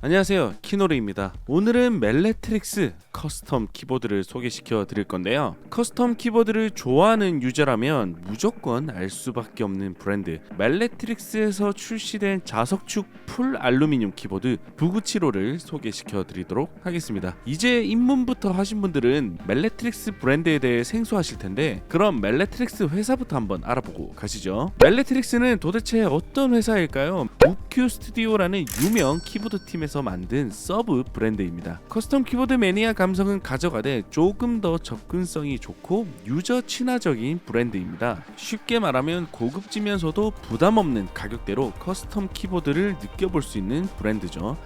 안녕하세요, 키노르입니다. 오늘은 멜레트릭스 커스텀 키보드를 소개시켜 드릴 건데요. 커스텀 키보드를 좋아하는 유저라면 무조건 알 수밖에 없는 브랜드 멜레트릭스에서 출시된 자석축 풀 알루미늄 키보드 V975를 소개시켜 드리도록 하겠습니다. 이제 입문부터 하신 분들은 멜레트릭스 브랜드에 대해 생소하실 텐데, 그럼 멜레트릭스 회사부터 한번 알아보고 가시죠. 멜레트릭스는 도대체 어떤 회사일까요? 무큐 스튜디오라는 유명 키보드 팀에서 만든 서브 브랜드입니다. 커스텀 키보드 매니아 감성은 가져가되 조금 더 접근성이 좋고 유저 친화적인 브랜드입니다. 쉽게 말하면 고급지면서도 부담 없는 가격대로 커스텀 키보드를 느껴볼 수 있는 브랜드죠.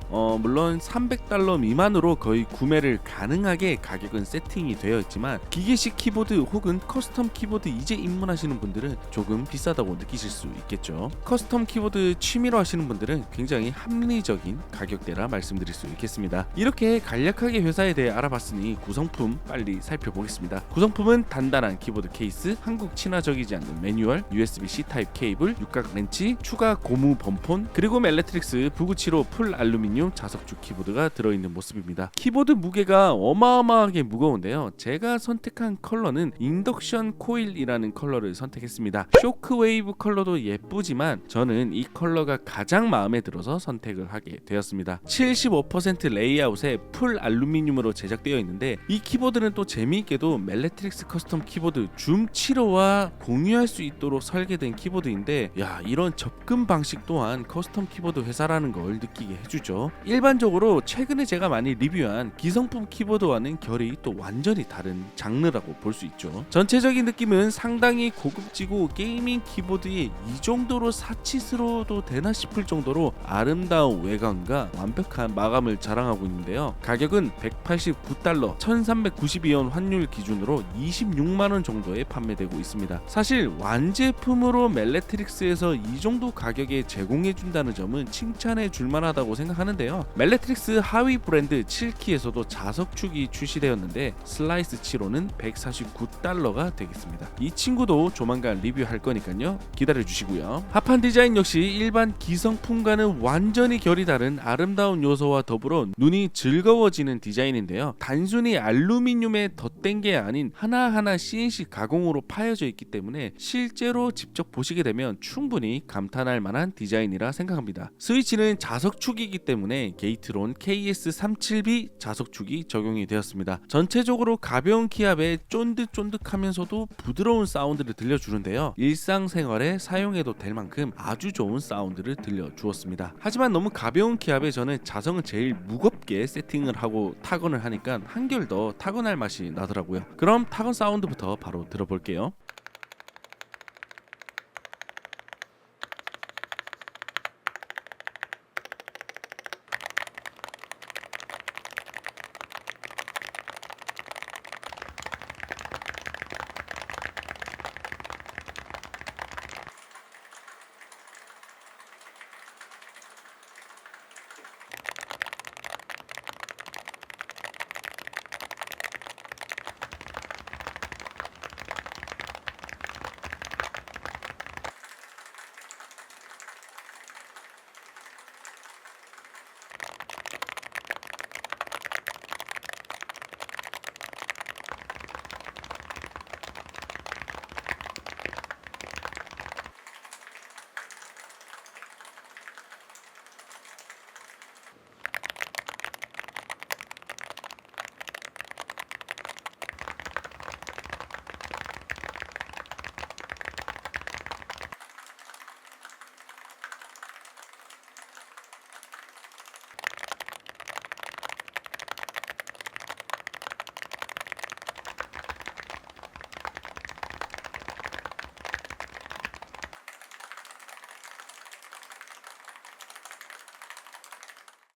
물론 $300 미만으로 거의 구매를 가능하게 가격은 세팅이 되어 있지만, 기계식 키보드 혹은 커스텀 키보드 이제 입문하시는 분들은 조금 비싸다고 느끼실 수 있겠죠. 커스텀 키보드 취미로 하시는 분들은 굉장히 합리적인 가격대라 말씀드릴 수 있겠습니다. 이렇게 간략하게 회사에 대해 알아봤으니 구성품 빨리 살펴보겠습니다. 구성품은 단단한 키보드 케이스, 한국 친화적이지 않는 매뉴얼, USB-C 타입 케이블, 육각 렌치, 추가 고무 범폰, 그리고 멜레트릭스 V975 풀 알루미늄 자석축 키보드가 들어있는 모습입니다. 키보드 무게가 어마어마하게 무거운데요. 제가 선택한 컬러는 인덕션 코일이라는 컬러를 선택했습니다. 쇼크웨이브 컬러도 예쁘지만 저는 이 컬러가 가장 마음에 들어서 선택을 하게 되었습니다. 75% 레이아웃에 풀 알루미늄으로 제작되어 있는데, 이 키보드는 또 재미있게도 멜레트릭스 커스텀 키보드 줌 7호와 공유할 수 있도록 설계된 키보드인데, 이런 접근 방식 또한 커스텀 키보드 회사라는 걸 느끼게 해주죠. 일반적으로 최근에 제가 많이 리뷰한 기성품 키보드와는 결이 또 완전히 다른 장르라고 볼 수 있죠. 전체적인 느낌은 상당히 고급지고 게이밍 키보드에 이 정도로 사치스러워도 되나 싶을 정도로 아름다운 외관과 완벽한 마감을 자랑하고 있는데요. 가격은 $189, 1392원 환율 기준으로 26만원 정도에 판매되고 있습니다. 사실 완제품으로 멜레트릭스에서 이 정도 가격에 제공해준다는 점은 칭찬해 줄만하다고 생각하는데요. 멜레트릭스 하위 브랜드 7키에서도 자석축이 출시되었는데, 슬라이스 7호는 $149가 되겠습니다. 이 친구도 조만간 리뷰할 거니까요, 기다려주시고요. 합판 디자인 역시 일반 기성품과는 완전히 결이 다른 아름다운 요소와 더불어 눈이 즐거워지는 디자인인데요. 단순히 알루미늄에 덧댄 게 아닌 하나하나 CNC 가공으로 파여져 있기 때문에 실제로 직접 보시게 되면 충분히 감탄할 만한 디자인이라 생각합니다. 스위치는 자석축이기 때문에 게이트론 KS37B 자석축이 적용이 되었습니다. 전체적으로 가벼운 키압에 쫀득쫀득하면서도 부드러운 사운드를 들려주는데요. 일상생활에 사용해도 될 만큼 아주 좋은 사운드를 들려주었습니다. 하지만 너무 가벼운 키압에 저는 자성은 제일 무겁게 세팅을 하고 타건을 하니까 한결 더 타건할 맛이 나더라고요. 그럼 타건 사운드부터 바로 들어볼게요.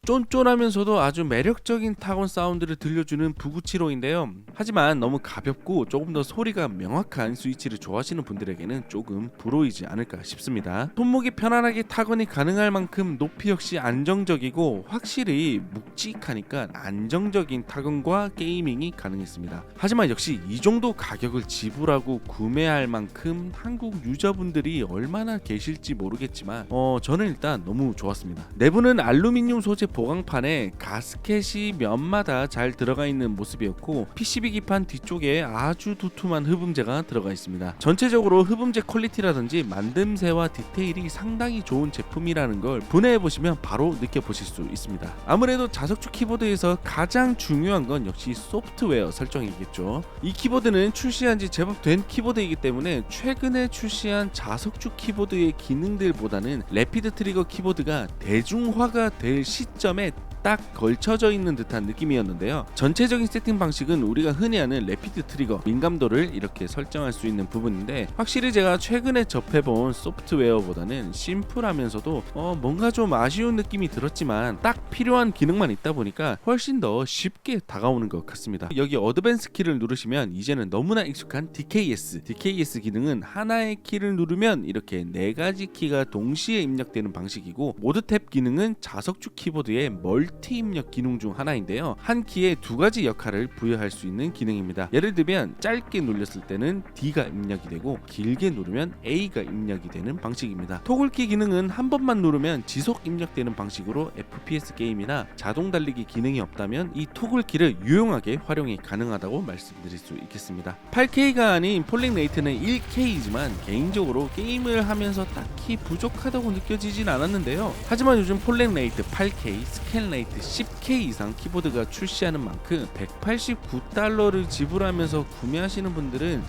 쫀쫀하면서도 아주 매력적인 타건 사운드를 들려주는 V975인데요. 하지만 너무 가볍고 조금 더 소리가 명확한 스위치를 좋아하시는 분들에게는 조금 불호이지 않을까 싶습니다. 손목이 편안하게 타건이 가능할 만큼 높이 역시 안정적이고 확실히 묵직하니까 안정적인 타건과 게이밍이 가능했습니다. 하지만 역시 이 정도 가격을 지불하고 구매할 만큼 한국 유저분들이 얼마나 계실지 모르겠지만 저는 일단 너무 좋았습니다. 내부는 알루미늄 소재 보강판에 가스켓이 면마다 잘 들어가 있는 모습이었고 PCB 기판 뒤쪽에 아주 두툼한 흡음재가 들어가 있습니다. 전체적으로 흡음재 퀄리티라든지 만듦새와 디테일이 상당히 좋은 제품이라는 걸 분해해보시면 바로 느껴보실 수 있습니다. 아무래도 자석축 키보드에서 가장 중요한 건 역시 소프트웨어 설정이겠죠. 이 키보드는 출시한 지 제법 된 키보드이기 때문에 최근에 출시한 자석축 키보드의 기능들보다는 래피드 트리거 키보드가 대중화가 될 시점에 딱 걸쳐져 있는 듯한 느낌이었는데요. 전체적인 세팅 방식은 우리가 흔히 아는 래피드 트리거 민감도를 이렇게 설정할 수 있는 부분인데, 확실히 제가 최근에 접해본 소프트웨어보다는 심플하면서도 뭔가 좀 아쉬운 느낌이 들었지만 딱 필요한 기능만 있다 보니까 훨씬 더 쉽게 다가오는 것 같습니다. 여기 어드밴스 키를 누르시면 이제는 너무나 익숙한 DKS 기능은 하나의 키를 누르면 이렇게 4가지 키가 동시에 입력되는 방식이고, 모드 탭 기능은 자석축 키보드의 멀티 입력 기능 중 하나인데요. 한 키에 2가지 역할을 부여할 수 있는 기능입니다. 예를 들면 짧게 눌렸을 때는 D가 입력이 되고 길게 누르면 A가 입력이 되는 방식입니다. 토글키 기능은 한 번만 누르면 지속 입력되는 방식으로 FPS 게임이나 자동 달리기 기능이 없다면 이 토글키를 유용하게 활용이 가능하다고 말씀드릴 수 있겠습니다. 8K가 아닌 폴링 레이트는 1K이지만 개인적으로 게임을 하면서 딱히 부족하다고 느껴지진 않았는데요. 하지만 요즘 폴링 레이트 8K, 스캔 레이트 10K 이상 키보드가 출시하는 만큼 $189를 지불하면서 구매하시는 분들은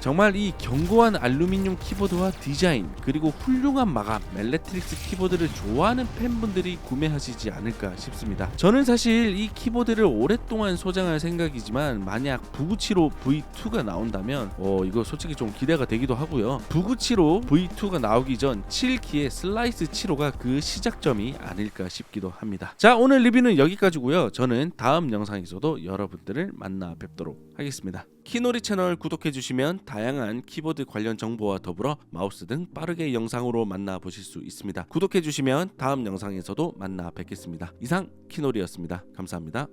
정말 이 견고한 알루미늄 키보드와 디자인 그리고 훌륭한 마감 멜레트릭스 키보드를 좋아하는 팬분들이 구매하시지 않을까 싶습니다. 저는 사실 이 키보드를 오랫동안 소장할 생각이지만 만약 부구치로 V2가 나온다면 이거 솔직히 좀 기대가 되기도 하고요. 부구치로 V2가 나오기 전 7키의 슬라이스 7호가 그 시작점이 아닐까 싶기도 합니다. 자, 오늘 리뷰는 여기까지고요. 저는 다음 영상에서도 여러분들을 만나 뵙도록 하겠습니다. 키노리 채널 구독해주시면 다양한 키보드 관련 정보와 더불어 마우스 등 빠르게 영상으로 만나보실 수 있습니다. 구독해주시면 다음 영상에서도 만나 뵙겠습니다. 이상 키노리였습니다. 감사합니다.